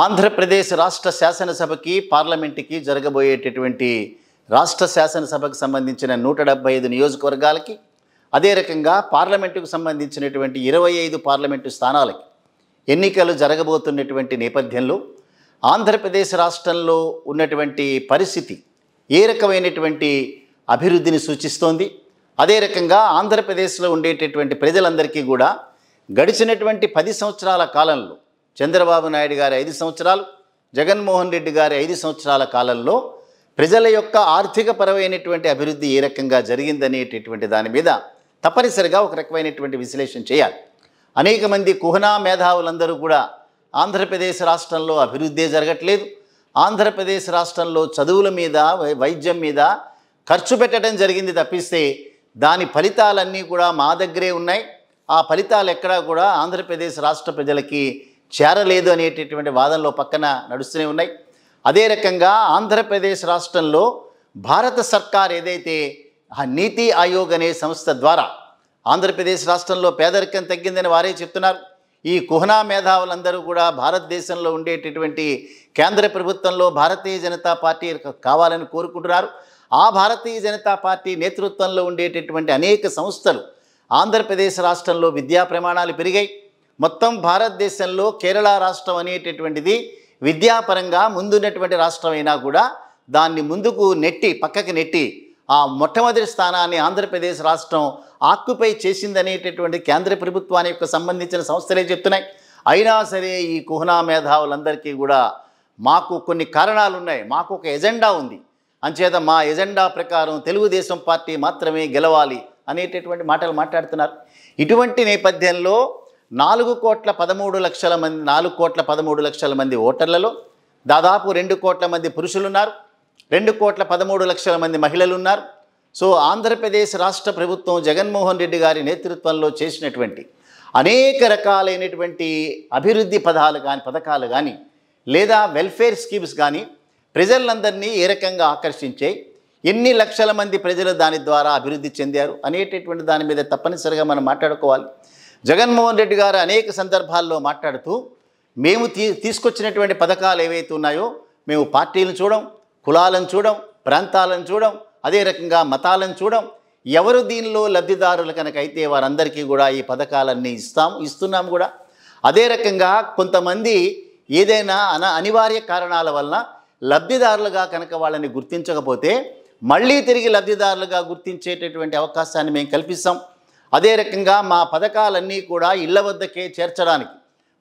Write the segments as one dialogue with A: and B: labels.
A: ఆంధ్రప్రదేశ్ రాష్ట్ర శాసనసభకి పార్లమెంటుకి జరగబోయేటటువంటి రాష్ట్ర శాసనసభకు సంబంధించిన 175 నియోజకవర్గాలకి అదే రకంగా పార్లమెంటుకు సంబంధించినటువంటి 25 పార్లమెంటు స్థానాలకి ఎన్నికలు జరగబోతున్నటువంటి నేపథ్యంలో ఆంధ్రప్రదేశ్ రాష్ట్రంలో ఉన్నటువంటి పరిస్థితి ఏ రకమైనటువంటి అభివృద్ధిని సూచిస్తోంది? అదే రకంగా ఆంధ్రప్రదేశ్లో ఉండేటటువంటి ప్రజలందరికీ కూడా గడిచినటువంటి 10 సంవత్సరాల కాలంలో చంద్రబాబు నాయుడు గారి 5 సంవత్సరాలు, జగన్మోహన్ రెడ్డి గారి 5 సంవత్సరాల కాలంలో ప్రజల యొక్క ఆర్థికపరమైనటువంటి అభివృద్ధి ఏ రకంగా జరిగిందనేటటువంటి దాని మీద తప్పనిసరిగా ఒక రకమైనటువంటి విశ్లేషణ చేయాలి. అనేక మంది కుహనా మేధావులందరూ కూడా ఆంధ్రప్రదేశ్ రాష్ట్రంలో అభివృద్ధి జరగట్లేదు, ఆంధ్రప్రదేశ్ రాష్ట్రంలో చదువుల మీద వైద్యం మీద ఖర్చు పెట్టడం జరిగింది తప్పిస్తే దాని ఫలితాలన్నీ కూడా మా దగ్గరే ఉన్నాయి, ఆ ఫలితాలు ఎక్కడా కూడా ఆంధ్రప్రదేశ్ రాష్ట్ర ప్రజలకి చేరలేదు అనేటటువంటి వాదనలో పక్కన నడుస్తూనే ఉన్నాయి. అదే రకంగా ఆంధ్రప్రదేశ్ రాష్ట్రంలో భారత సర్కార్ ఏదైతే ఆ నీతి ఆయోగ్ అనే సంస్థ ద్వారా ఆంధ్రప్రదేశ్ రాష్ట్రంలో పేదరికం తగ్గిందని వారే చెప్తున్నారు. ఈ కుహనా మేధావులందరూ కూడా భారతదేశంలో ఉండేటటువంటి కేంద్ర ప్రభుత్వంలో భారతీయ జనతా పార్టీ కావాలని కోరుకుంటున్నారు. ఆ భారతీయ జనతా పార్టీ నేతృత్వంలో ఉండేటటువంటి అనేక సంస్థలు ఆంధ్రప్రదేశ్ రాష్ట్రంలో విద్యా ప్రమాణాలు పెరిగాయి. మొత్తం భారతదేశంలో కేరళ రాష్ట్రం అనేటటువంటిది విద్యాపరంగా ముందున్నటువంటి రాష్ట్రం అయినా కూడా దాన్ని ముందుకు నెట్టి పక్కకి నెట్టి ఆ మొట్టమొదటి స్థానాన్ని ఆంధ్రప్రదేశ్ రాష్ట్రం ఆక్యుపై చేసిందనేటటువంటి కేంద్ర ప్రభుత్వానికి యొక్క సంబంధించిన సంస్థలే చెప్తున్నాయి. అయినా సరే ఈ కుహనా మేధావులందరికీ కూడా మాకు కొన్ని కారణాలు ఉన్నాయి, మాకు ఒక ఎజెండా ఉంది, అంచేత మా ఎజెండా ప్రకారం తెలుగుదేశం పార్టీ మాత్రమే గెలవాలి అనేటటువంటి మాటలు మాట్లాడుతున్నారు. ఇటువంటి నేపథ్యంలో 4,13,00,000 మంది ఓటర్లలో దాదాపు 2 కోట్ల మంది పురుషులు ఉన్నారు, 2,13,00,000 మంది మహిళలు ఉన్నారు. సో ఆంధ్రప్రదేశ్ రాష్ట్ర ప్రభుత్వం జగన్మోహన్ రెడ్డి గారి నేతృత్వంలో చేసినటువంటి అనేక రకాలైనటువంటి అభివృద్ధి పథకాలు కానీ లేదా వెల్ఫేర్ స్కీమ్స్ కానీ ప్రజలందరినీ ఏ రకంగా ఆకర్షించాయి, ఎన్ని లక్షల మంది ప్రజలు దాని ద్వారా అభివృద్ధి చెందారు అనేటటువంటి దాని మీద తప్పనిసరిగా మనం మాట్లాడుకోవాలి. జగన్మోహన్ రెడ్డి గారు అనేక సందర్భాల్లో మాట్లాడుతూ మేము తీసుకొచ్చినటువంటి పథకాలు ఏవైతే ఉన్నాయో మేము పార్టీలను చూడం, కులాలను చూడం, ప్రాంతాలను చూడం, అదే రకంగా మతాలను చూడం, ఎవరు దీనిలో లబ్ధిదారులు కనుక అయితే వారందరికీ కూడా ఈ పథకాలన్నీ ఇస్తున్నాం కూడా. అదే రకంగా కొంతమంది ఏదైనా అనివార్య కారణాల వలన లబ్ధిదారులుగా కనుక వాళ్ళని గుర్తించకపోతే మళ్ళీ తిరిగి లబ్ధిదారులుగా గుర్తించేటటువంటి అవకాశాన్ని మేము కల్పిస్తాం. అదే రకంగా మా పథకాలన్నీ కూడా ఇళ్ల వద్దకే చేర్చడానికి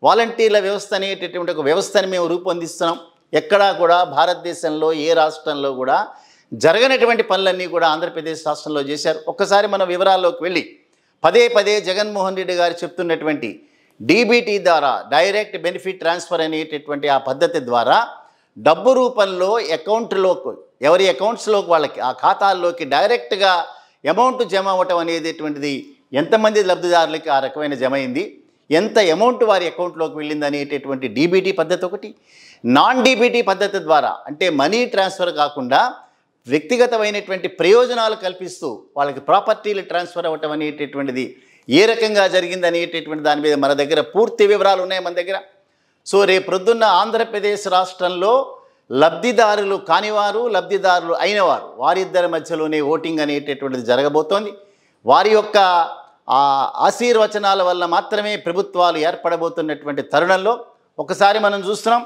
A: వాలంటీర్ల వ్యవస్థ అనేటటువంటి ఒక వ్యవస్థని మేము రూపొందిస్తున్నాం. ఎక్కడా కూడా భారతదేశంలో ఏ రాష్ట్రంలో కూడా జరగనటువంటి పనులన్నీ కూడా ఆంధ్రప్రదేశ్ రాష్ట్రంలో చేశారు. ఒక్కసారి మనం వివరాల్లోకి వెళ్ళి పదే జగన్మోహన్ రెడ్డి గారు చెప్తున్నటువంటి డీబీటీ ద్వారా డైరెక్ట్ బెనిఫిట్ ట్రాన్స్ఫర్ అనేటటువంటి ఆ పద్ధతి ద్వారా డబ్బు రూపంలో అకౌంట్లోకి ఎవరి అకౌంట్స్లోకి వాళ్ళకి ఆ ఖాతాల్లోకి డైరెక్ట్గా అమౌంట్ జమ అవ్వటం అనేటటువంటిది ఎంతమంది లబ్ధిదారులకి ఆ రకమైన జమ అయింది, ఎంత అమౌంట్ వారి అకౌంట్లోకి వెళ్ళింది అనేటటువంటి డీబీటీ పద్ధతి ఒకటి. నాన్ డీబీటీ పద్ధతి ద్వారా అంటే మనీ ట్రాన్స్ఫర్ కాకుండా వ్యక్తిగతమైనటువంటి ప్రయోజనాలు కల్పిస్తూ వాళ్ళకి ప్రాపర్టీలు ట్రాన్స్ఫర్ అవ్వటం అనేటటువంటిది ఏ రకంగా జరిగింది అనేటటువంటి దాని మీద మన దగ్గర పూర్తి వివరాలు ఉన్నాయి మన దగ్గర. సో రేపు ప్రొద్దున్న ఆంధ్రప్రదేశ్ రాష్ట్రంలో లబ్ధిదారులు కానివారు, లబ్ధిదారులు అయినవారు వారిద్దరి మధ్యలోనే ఓటింగ్ అనేటటువంటిది జరగబోతోంది. వారి యొక్క ఆశీర్వచనాల వల్ల మాత్రమే ప్రభుత్వాలు ఏర్పడబోతున్నటువంటి తరుణంలో ఒకసారి మనం చూస్తున్నాం.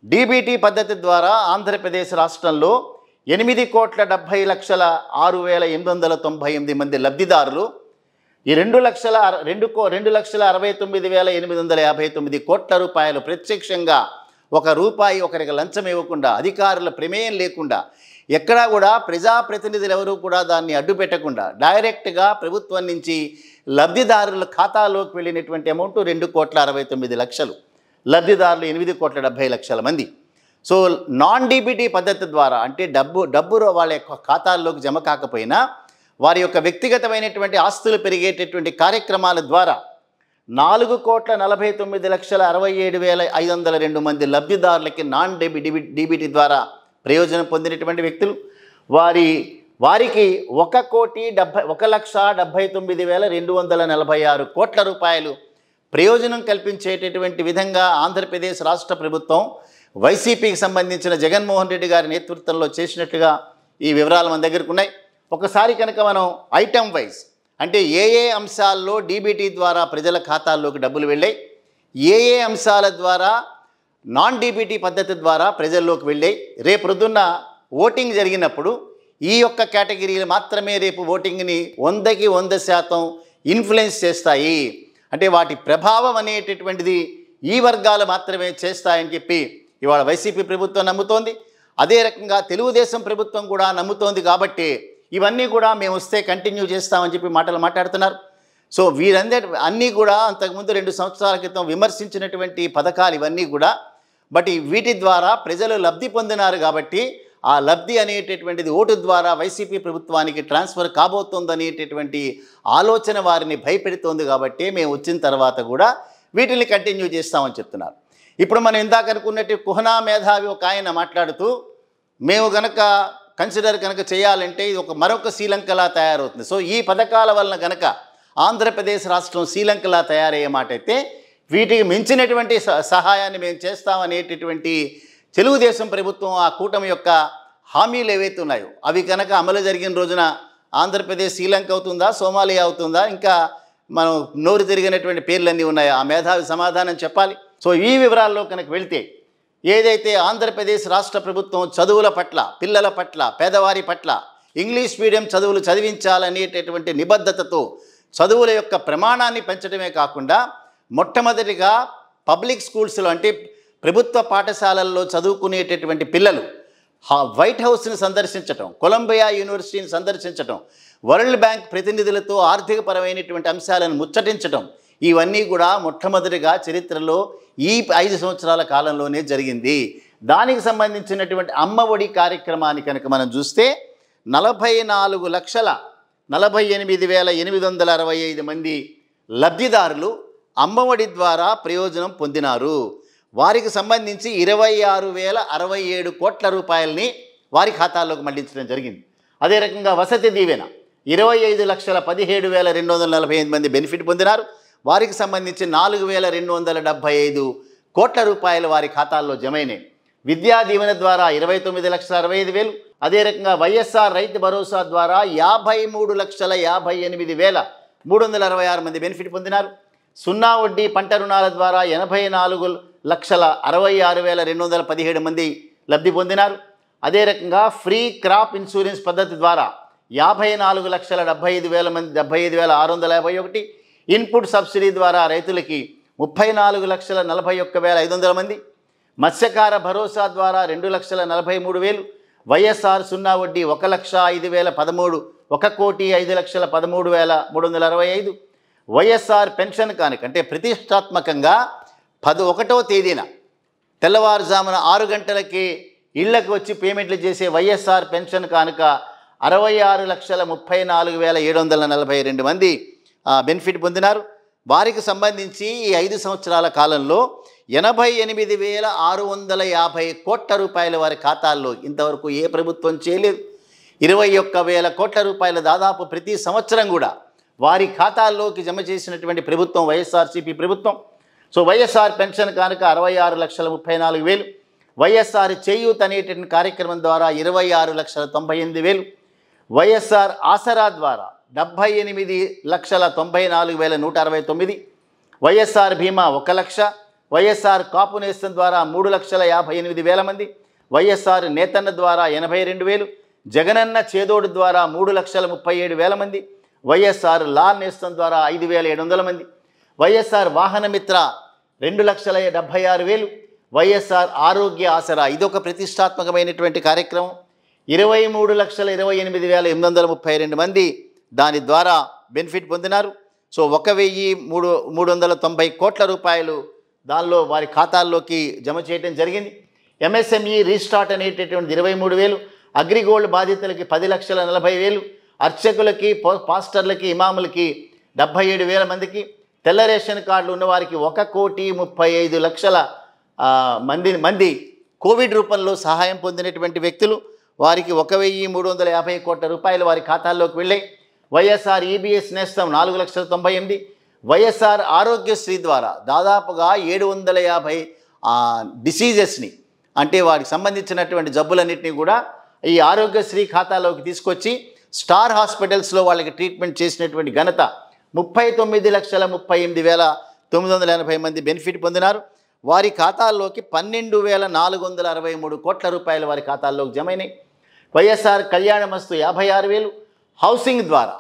A: డీబీటీ పద్ధతి ద్వారా ఆంధ్రప్రదేశ్ రాష్ట్రంలో 8,60,06,898 మంది లబ్ధిదారులు ఈ 2,69,859 కోట్ల రూపాయలు ప్రత్యక్షంగా ₹1 ఒకరికి లంచం ఇవ్వకుండా అధికారుల ప్రమేయం లేకుండా ఎక్కడా కూడా ప్రజాప్రతినిధులు ఎవరూ కూడా దాన్ని అడ్డు పెట్టకుండా డైరెక్ట్గా ప్రభుత్వం నుంచి లబ్ధిదారుల ఖాతాలోకి వెళ్ళినటువంటి అమౌంట్ 2,69,00,000, లబ్ధిదారులు 8,70,00,000 మంది. సో నాన్ డీబీటీ పద్ధతి ద్వారా అంటే డబ్బు వాళ్ళ యొక్క ఖాతాల్లోకి జమ కాకపోయినా వారి యొక్క వ్యక్తిగతమైనటువంటి ఆస్తులు పెరిగేటటువంటి కార్యక్రమాల ద్వారా 4,49,67,502 మంది లబ్ధిదారులకి నాన్ డీబీటీ ద్వారా ప్రయోజనం పొందినటువంటి వ్యక్తులు వారికి 1,79,246 కోట్ల రూపాయలు ప్రయోజనం కల్పించేటటువంటి విధంగా ఆంధ్రప్రదేశ్ రాష్ట్ర ప్రభుత్వం వైసీపీకి సంబంధించిన జగన్మోహన్ రెడ్డి గారి నేతృత్వంలో చేసినట్టుగా ఈ వివరాలు మన దగ్గరకు ఉన్నాయి. ఒకసారి కనుక మనం ఐటమ్ వైజ్ అంటే ఏ ఏ అంశాల్లో డీబీటీ ద్వారా ప్రజల ఖాతాల్లోకి డబ్బులు వెళ్ళాయి, ఏ ఏ అంశాల ద్వారా నాన్ డీబీటీ పద్ధతి ద్వారా ప్రజల్లోకి వెళ్ళాయి, రేపు ప్రొద్దున్న ఓటింగ్ జరిగినప్పుడు ఈ యొక్క కేటగిరీలు మాత్రమే రేపు ఓటింగ్ని 100కి 100% ఇన్ఫ్లుయెన్స్ చేస్తాయి, అంటే వాటి ప్రభావం అనేటటువంటిది ఈ వర్గాలు మాత్రమే చేస్తాయని చెప్పి ఇవాళ వైసీపీ ప్రభుత్వం నమ్ముతోంది. అదే రకంగా తెలుగుదేశం ప్రభుత్వం కూడా నమ్ముతోంది. కాబట్టి ఇవన్నీ కూడా మేము వస్తే కంటిన్యూ చేస్తామని చెప్పి మాట్లాడుతున్నారు. సో వీరందరి అన్నీ కూడా అంతకుముందు 2 సంవత్సరాల క్రితం విమర్శించినటువంటి పథకాలు ఇవన్నీ కూడా, బట్ వీటి ద్వారా ప్రజలు లబ్ధి పొందినారు. కాబట్టి ఆ లబ్ధి అనేటటువంటిది ఓటు ద్వారా వైసీపీ ప్రభుత్వానికి ట్రాన్స్ఫర్ కాబోతోందనేటటువంటి ఆలోచన వారిని భయపెడుతోంది. కాబట్టి మేము వచ్చిన తర్వాత కూడా వీటిని కంటిన్యూ చేస్తామని చెప్తున్నారు. ఇప్పుడు మనం ఇందాక అనుకున్నట్టు కుహనా మేధావి ఒక ఆయన మాట్లాడుతూ మేము కనుక కన్సిడర్ కనుక చేయాలంటే ఇది మరొక శ్రీలంకలా తయారవుతుంది. సో ఈ పథకాల వలన కనుక ఆంధ్రప్రదేశ్ రాష్ట్రం శ్రీలంకలా తయారయ్యే మాట అయితే వీటికి మించినటువంటి సహాయాన్ని మేము చేస్తామనేటటువంటి తెలుగుదేశం ప్రభుత్వం ఆ కూటమి యొక్క హామీలు ఏవైతే ఉన్నాయో అవి కనుక అమలు జరిగిన రోజున ఆంధ్రప్రదేశ్ శ్రీలంక అవుతుందా, సోమాలియా అవుతుందా, ఇంకా మనం నోరు తిరిగినటువంటి పేర్లన్నీ ఉన్నాయి. ఆ మేధావి సమాధానం చెప్పాలి. సో ఈ వివరాల్లో కనుక వెళ్తే ఏదైతే ఆంధ్రప్రదేశ్ రాష్ట్ర ప్రభుత్వం చదువుల పట్ల, పిల్లల పట్ల, పేదవారి పట్ల ఇంగ్లీష్ మీడియం చదువులు చదివించాలనేటటువంటి నిబద్ధతతో చదువుల యొక్క ప్రమాణాన్ని పెంచడమే కాకుండా మొట్టమొదటిగా పబ్లిక్ స్కూల్స్లో అంటే ప్రభుత్వ పాఠశాలల్లో చదువుకునేటటువంటి పిల్లలు వైట్ హౌస్ని సందర్శించటం, కొలంబియా యూనివర్సిటీని సందర్శించటం, వరల్డ్ బ్యాంక్ ప్రతినిధులతో ఆర్థికపరమైనటువంటి అంశాలను ముచ్చటించటం, ఇవన్నీ కూడా మొట్టమొదటిగా చరిత్రలో ఈ 5 సంవత్సరాల కాలంలోనే జరిగింది. దానికి సంబంధించినటువంటి అమ్మ ఒడి కార్యక్రమాన్ని కనుక మనం చూస్తే 44,48,865 మంది లబ్ధిదారులు అమ్మఒడి ద్వారా ప్రయోజనం పొందినారు. వారికి సంబంధించి 26,067 కోట్ల రూపాయలని వారి ఖాతాల్లోకి మళ్లించడం జరిగింది. అదే రకంగా వసతి దీవెన 25,17,248 మంది బెనిఫిట్ పొందినారు. వారికి సంబంధించి 4,275 కోట్ల రూపాయలు వారి ఖాతాల్లో జమైనాయి. విద్యా దీవెన ద్వారా 29,65,000. అదే రకంగా వైఎస్ఆర్ రైతు భరోసా ద్వారా 53,58,366 మంది బెనిఫిట్ పొందినారు. సున్నా వడ్డీ పంట రుణాల ద్వారా 84,66,217 మంది లబ్ధి పొందినారు. అదే రకంగా ఫ్రీ క్రాప్ ఇన్సూరెన్స్ పద్ధతి ద్వారా 54,75,651. ఇన్పుట్ సబ్సిడీ ద్వారా రైతులకి 34,41,500 మంది. మత్స్యకార భరోసా ద్వారా 2,43,000. వైఎస్ఆర్ సున్నా వడ్డీ 1,05,013, 1,05,13,365. వైఎస్ఆర్ పెన్షన్ కానుక అంటే ప్రతిష్టాత్మకంగా 11వ తేదీన తెల్లవారుజామున 6 గంటలకి ఇళ్లకు వచ్చి పేమెంట్లు చేసే వైఎస్ఆర్ పెన్షన్ కానుక 66,34,742 మంది బెనిఫిట్ పొందినారు. వారికి సంబంధించి ఈ 5 సంవత్సరాల కాలంలో 88,650 కోట్ల రూపాయల వారి ఖాతాల్లో ఇంతవరకు ఏ ప్రభుత్వం చేయలేదు. 21,000 కోట్ల రూపాయల దాదాపు ప్రతి సంవత్సరం కూడా వారి ఖాతాల్లోకి జమ చేసినటువంటి ప్రభుత్వం వైఎస్ఆర్సీపీ ప్రభుత్వం. సో వైఎస్ఆర్ పెన్షన్ కానుక 66,34,000. వైఎస్ఆర్ చేయూత్ అనేటువంటి కార్యక్రమం ద్వారా 26,98,000. వైఎస్ఆర్ ఆసరా ద్వారా 78,94,169. వైఎస్ఆర్ బీమా 1 లక్ష. వైఎస్ఆర్ కాపు నేస్తం ద్వారా 3,58,000 మంది. వైఎస్ఆర్ నేతన్న ద్వారా 82,000. జగనన్న చేదోడు ద్వారా 3,37,000 మంది. వైఎస్ఆర్ లా నేస్తం ద్వారా 5,700 మంది. వైఎస్ఆర్ వాహన మిత్ర 2,76,000. వైఎస్ఆర్ ఆరోగ్య ఆసరా ఇదొక ప్రతిష్టాత్మకమైనటువంటి కార్యక్రమం. 23,28,832 మంది దాని ద్వారా బెనిఫిట్ పొందినారు. సో 1,390 కోట్ల రూపాయలు దానిలో వారి ఖాతాల్లోకి జమ చేయడం జరిగింది. ఎంఎస్ఎంఈ రీస్టార్ట్ అనేటటువంటి 23,000. అగ్రిగోల్డ్ బాధితులకి 10,40,000. అర్చకులకి, పాస్టర్లకి, ఇమాములకి 77,000 మందికి. తెల్ల రేషన్ కార్డులు ఉన్నవారికి 1,35,00,000 మంది కోవిడ్ రూపంలో సహాయం పొందినటువంటి వ్యక్తులు. వారికి 1,350 కోట్ల రూపాయలు వారి ఖాతాల్లోకి వెళ్ళాయి. వైఎస్ఆర్ ఈబీఎస్ నేస్తం 4,98,000. వైఎస్ఆర్ ఆరోగ్యశ్రీ ద్వారా దాదాపుగా 750 డిసీజెస్ని అంటే వారికి సంబంధించినటువంటి జబ్బులన్నింటినీ కూడా ఈ ఆరోగ్యశ్రీ ఖాతాలోకి తీసుకొచ్చి స్టార్ హాస్పిటల్స్లో వాళ్ళకి ట్రీట్మెంట్ చేసినటువంటి ఘనత 39,38,980 మంది బెనిఫిట్ పొందినారు. వారి ఖాతాల్లోకి 12,463 కోట్ల రూపాయలు వారి ఖాతాల్లోకి జమైనాయి. వైఎస్ఆర్ కళ్యాణమస్తు 56,000 హౌసింగ్ ద్వారా,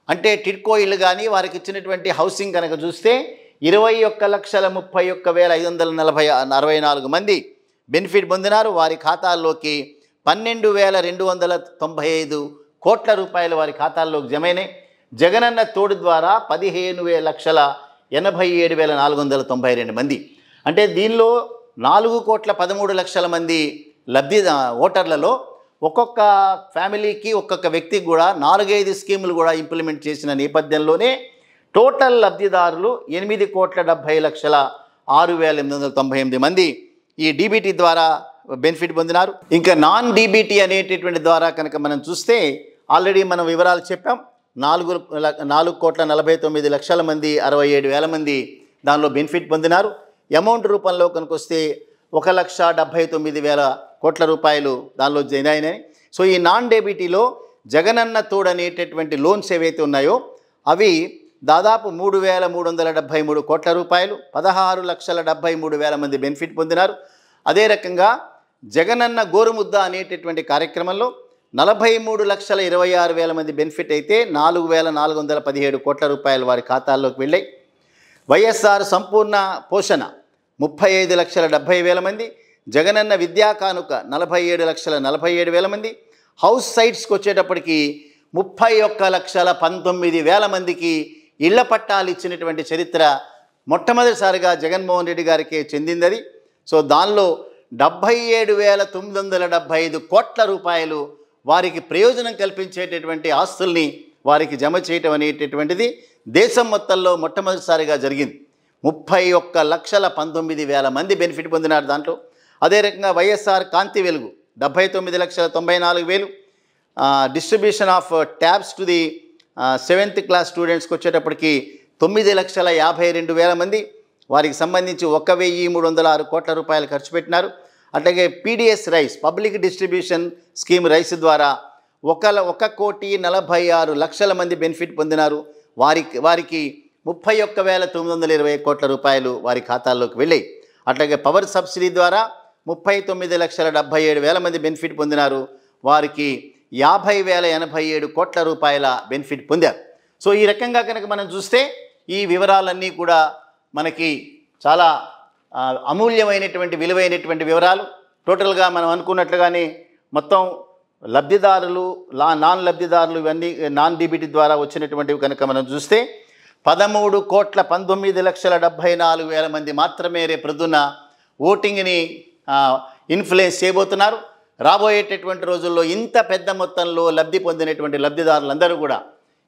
A: అంటే టిడ్కో ఇళ్ళు కానీ వారికి ఇచ్చినటువంటి హౌసింగ్ కనుక చూస్తే 21,31,564 మంది బెనిఫిట్ పొందినారు. వారి ఖాతాల్లోకి 12,295 కోట్ల రూపాయలు వారి ఖాతాల్లోకి జమైనాయి. జగనన్న తోడు ద్వారా 15,87,492 మంది, అంటే దీనిలో 4,13,00,000 మంది ఓటర్లలో ఒక్కొక్క ఫ్యామిలీకి ఒక్కొక్క వ్యక్తికి కూడా 4-5 స్కీములు కూడా ఇంప్లిమెంట్ చేసిన నేపథ్యంలోనే టోటల్ లబ్ధిదారులు 8,70,06,898 మంది ఈ డీబీటీ ద్వారా బెనిఫిట్ పొందినారు. ఇంకా నాన్ డీబీటీ అనేటటువంటి ద్వారా కనుక మనం చూస్తే ఆల్రెడీ మనం వివరాలు చెప్పాం. 4,49,00,000 మంది 67,000 మంది దానిలో బెనిఫిట్ పొందినారు. అమౌంట్ రూపంలో కనుక వస్తే 1,79,000 కోట్ల రూపాయలు దానిలో జాయిన్ అయినాయి. సో ఈ నాన్ డెబిటీలో జగనన్న తోడు అనేటటువంటి లోన్స్ ఏవైతే ఉన్నాయో అవి దాదాపు 3,373 కోట్ల రూపాయలు, 16,73,000 మంది బెనిఫిట్ పొందినారు. అదే రకంగా జగనన్న గోరుముద్ద అనేటటువంటి కార్యక్రమంలో 43,26,000 మంది బెనిఫిట్ అయితే 4,417 కోట్ల రూపాయలు వారి ఖాతాల్లోకి వెళ్ళాయి. వైఎస్ఆర్ సంపూర్ణ పోషణ 35,70,000 మంది, జగనన్న విద్యా కానుక 47,47,000 మంది, హౌస్ సైట్స్కి వచ్చేటప్పటికి 31,19,000 మందికి ఇళ్ల పట్టాలు ఇచ్చినటువంటి చరిత్ర మొట్టమొదటిసారిగా జగన్మోహన్ రెడ్డి గారికి చెందింది. సో దానిలో 77,975 కోట్ల రూపాయలు వారికి ప్రయోజనం కల్పించేటటువంటి ఆస్తుల్ని వారికి జమ చేయటం అనేటటువంటిది దేశం మొత్తంలో మొట్టమొదటిసారిగా జరిగింది. 31,19,000 మంది బెనిఫిట్ పొందినారు దాంట్లో. అదే రకంగా వైఎస్ఆర్ కాంతి వెలుగు 79,94,000, distribution of tabs to the 7th class స్టూడెంట్స్కి వచ్చేటప్పటికి 9,52,000 మంది వారికి సంబంధించి 1,306 కోట్ల రూపాయలు ఖర్చు పెట్టినారు. అట్లాగే PDS rice public distribution scheme rice ద్వారా 1,46,00,000 మంది బెనిఫిట్ పొందినారు. వారికి 31,920 కోట్ల రూపాయలు వారి ఖాతాల్లోకి వెళ్ళాయి. అట్లాగే పవర్ సబ్సిడీ ద్వారా 39,77,000 మంది బెనిఫిట్ పొందినారు. వారికి 50,087 కోట్ల రూపాయల బెనిఫిట్ పొందారు. సో ఈ రకంగా కనుక మనం చూస్తే ఈ వివరాలన్నీ కూడా మనకి చాలా అమూల్యమైనటువంటి విలువైనటువంటి వివరాలు. టోటల్గా మనం అనుకున్నట్లుగానే మొత్తం లబ్ధిదారులు నాన్ లబ్ధిదారులు ఇవన్నీ నాన్ డీబీటీ ద్వారా వచ్చినటువంటివి కనుక మనం చూస్తే 13,19,74,000 మంది మాత్రమే రేపొద్దున ఓటింగ్ని ఇన్ఫ్లుయెన్స్ చేయబోతున్నారు. రాబోయేటటువంటి రోజుల్లో ఇంత పెద్ద మొత్తంలో లబ్ధి పొందినటువంటి లబ్ధిదారులందరూ కూడా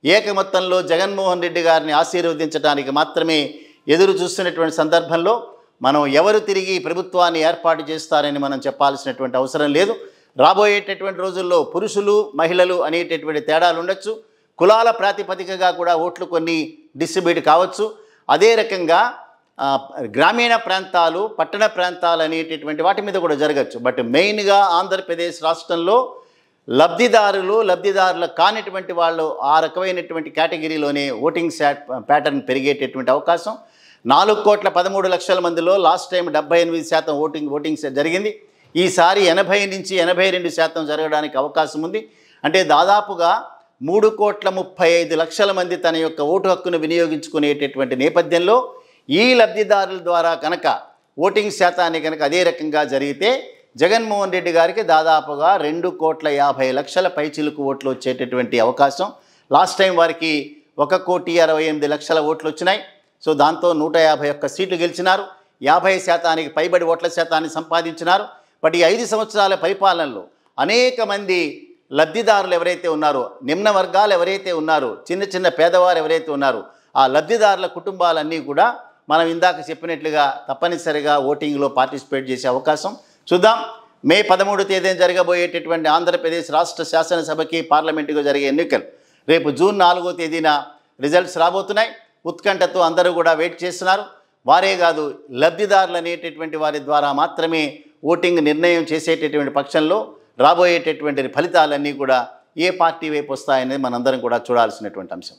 A: ఏక మొత్తంలో జగన్మోహన్ రెడ్డి గారిని ఆశీర్వదించడానికి మాత్రమే ఎదురు చూస్తున్నటువంటి సందర్భంలో మనం ఎవరు తిరిగి ప్రభుత్వాన్ని ఏర్పాటు చేస్తారని మనం చెప్పాల్సినటువంటి అవసరం లేదు. రాబోయేటటువంటి రోజుల్లో పురుషులు మహిళలు అనేటటువంటి తేడాలు ఉండొచ్చు, కులాల ప్రాతిపదికగా కూడా ఓట్లు కొన్ని డిస్ట్రిబ్యూట్ కావచ్చు. అదే రకంగా గ్రామీణ ప్రాంతాలు పట్టణ ప్రాంతాలు అనేటటువంటి వాటి మీద కూడా జరగచ్చు. బట్ మెయిన్గా ఆంధ్రప్రదేశ్ రాష్ట్రంలో లబ్ధిదారులు కానిటువంటి వాళ్ళు ఆ రకమైనటువంటి కేటగిరీలోనే ఓటింగ్ ప్యాటర్న్ పెరిగేటటువంటి అవకాశం. 4,13,00,000 మందిలో లాస్ట్ టైం 78% ఓటింగ్ జరిగింది. ఈసారి 80 నుంచి 82% జరగడానికి అవకాశం ఉంది. అంటే దాదాపుగా 3,35,00,000 మంది తన యొక్క ఓటు హక్కును వినియోగించుకునేటటువంటి నేపథ్యంలో ఈ లబ్ధిదారుల ద్వారా కనుక ఓటింగ్ శాతాన్ని కనుక అదే రకంగా జరిగితే జగన్మోహన్ రెడ్డి గారికి దాదాపుగా 2,50,00,000 పైచిలుకు ఓట్లు వచ్చేటటువంటి అవకాశం. లాస్ట్ టైం వారికి 1,68,00,000 ఓట్లు వచ్చినాయి. సో దాంతో 151 సీట్లు గెలిచినారు, 50% పైబడి ఓట్ల శాతాన్ని సంపాదించినారు. బట్ ఈ 5 సంవత్సరాల పరిపాలనలో అనేక మంది లబ్ధిదారులు ఎవరైతే ఉన్నారో, నిమ్న వర్గాలు ఎవరైతే ఉన్నారో, చిన్న పేదవారు ఎవరైతే ఉన్నారో ఆ లబ్ధిదారుల కుటుంబాలన్నీ కూడా మనం ఇందాక చెప్పినట్లుగా తప్పనిసరిగా ఓటింగ్లో పార్టిసిపేట్ చేసే అవకాశం. చూద్దాం, మే 13వ తేదీన జరగబోయేటటువంటి ఆంధ్రప్రదేశ్ రాష్ట్ర శాసనసభకి పార్లమెంటుకు జరిగే ఎన్నికలు రేపు జూన్ 4వ తేదీన రిజల్ట్స్ రాబోతున్నాయి. ఉత్కంఠతో అందరూ కూడా వెయిట్ చేస్తున్నారు. వారే కాదు, లబ్ధిదారులు అనేటటువంటి వారి ద్వారా మాత్రమే ఓటింగ్ నిర్ణయం చేసేటటువంటి పక్షంలో రాబోయేటటువంటి ఫలితాలన్నీ కూడా ఏ పార్టీ వైపు వస్తాయనేది మనందరం కూడా చూడాల్సినటువంటి అంశం.